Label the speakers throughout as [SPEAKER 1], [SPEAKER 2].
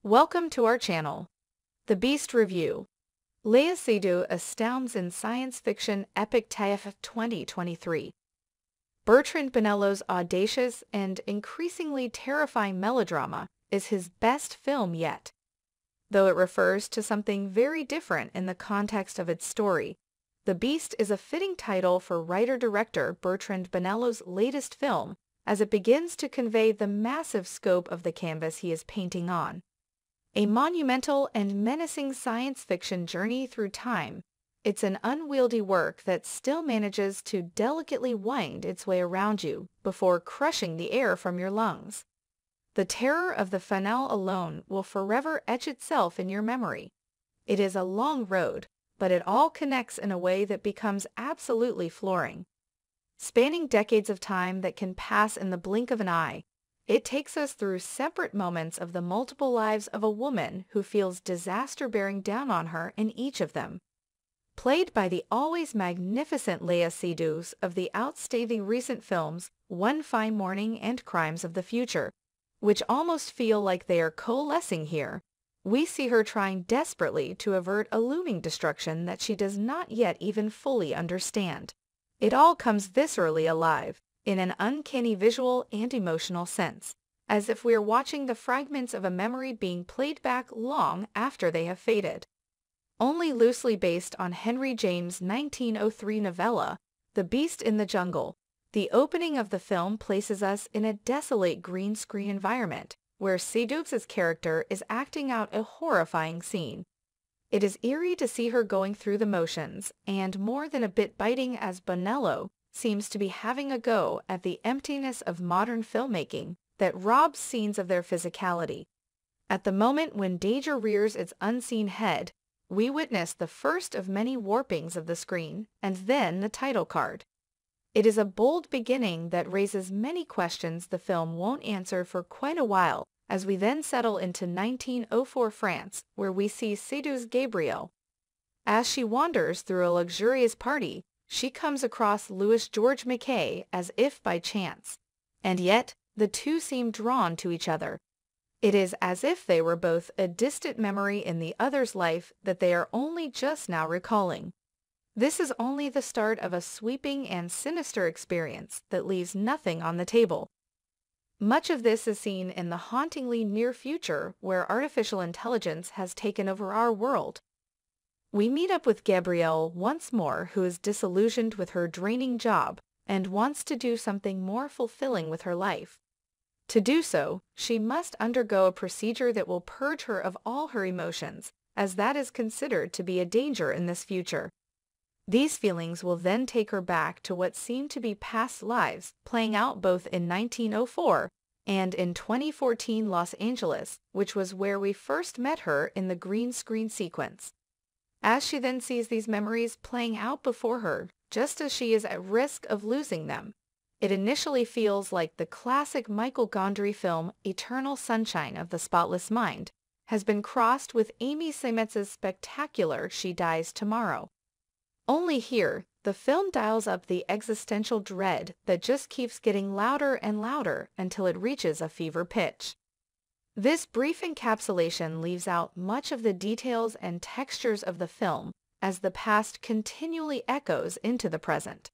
[SPEAKER 1] Welcome to our channel, The Beast Review. Léa Seydoux astounds in science fiction epic TIFF 2023. Bertrand Bonello's audacious and increasingly terrifying melodrama is his best film yet. Though it refers to something very different in the context of its story, The Beast is a fitting title for writer-director Bertrand Bonello's latest film, as it begins to convey the massive scope of the canvas he is painting on. A monumental and menacing science fiction journey through time, it's an unwieldy work that still manages to delicately wind its way around you before crushing the air from your lungs. The terror of the finale alone will forever etch itself in your memory. It is a long road, but it all connects in a way that becomes absolutely flooring. Spanning decades of time that can pass in the blink of an eye, it takes us through separate moments of the multiple lives of a woman who feels disaster bearing down on her in each of them. Played by the always magnificent Léa Seydoux of the outstanding recent films One Fine Morning and Crimes of the Future, which almost feel like they are coalescing here, we see her trying desperately to avert a looming destruction that she does not yet even fully understand. It all comes viscerally alive, in an uncanny visual and emotional sense, as if we are watching the fragments of a memory being played back long after they have faded. Only loosely based on Henry James' 1903 novella, The Beast in the Jungle, the opening of the film places us in a desolate green screen environment, where Seydoux' character is acting out a horrifying scene. It is eerie to see her going through the motions, and more than a bit biting as Bonello seems to be having a go at the emptiness of modern filmmaking that robs scenes of their physicality. At the moment when danger rears its unseen head, we witness the first of many warpings of the screen, and then the title card. It is a bold beginning that raises many questions the film won't answer for quite a while, as we then settle into 1904 France, where we see Seydoux' Gabrielle. As she wanders through a luxurious party, she comes across Louis George Mackay as if by chance, and yet the two seem drawn to each other. It is as if they were both a distant memory in the other's life that they are only just now recalling. This is only the start of a sweeping and sinister experience that leaves nothing on the table. Much of this is seen in the hauntingly near future where artificial intelligence has taken over our world. We meet up with Gabrielle once more, who is disillusioned with her draining job and wants to do something more fulfilling with her life. To do so, she must undergo a procedure that will purge her of all her emotions, as that is considered to be a danger in this future. These feelings will then take her back to what seem to be past lives, playing out both in 1904 and in 2014 Los Angeles, which was where we first met her in the green screen sequence. As she then sees these memories playing out before her, just as she is at risk of losing them, it initially feels like the classic Michael Gondry film Eternal Sunshine of the Spotless Mind has been crossed with Amy Seymetz's spectacular She Dies Tomorrow. Only here, the film dials up the existential dread that just keeps getting louder and louder until it reaches a fever pitch. This brief encapsulation leaves out much of the details and textures of the film as the past continually echoes into the present.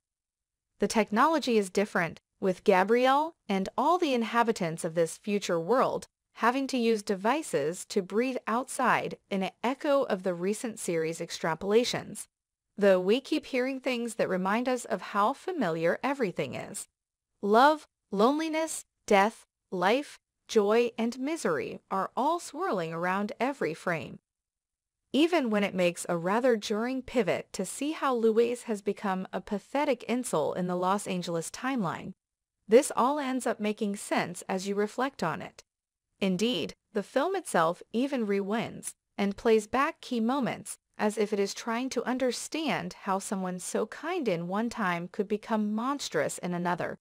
[SPEAKER 1] The technology is different, with Gabrielle and all the inhabitants of this future world having to use devices to breathe outside in an echo of the recent series extrapolations, though we keep hearing things that remind us of how familiar everything is. Love, loneliness, death, life, joy, and misery are all swirling around every frame. Even when it makes a rather jarring pivot to see how Louise has become a pathetic insult in the Los Angeles timeline, this all ends up making sense as you reflect on it. Indeed, the film itself even rewinds and plays back key moments as if it is trying to understand how someone so kind in one time could become monstrous in another.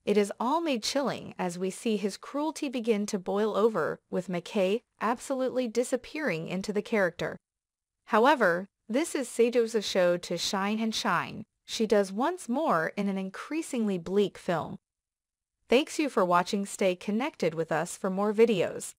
[SPEAKER 1] It is all made chilling as we see his cruelty begin to boil over, with Mackay absolutely disappearing into the character. However, this is Seydoux' show to shine and shine. She does once more in an increasingly bleak film. Thanks you for watching. Stay connected with us for more videos.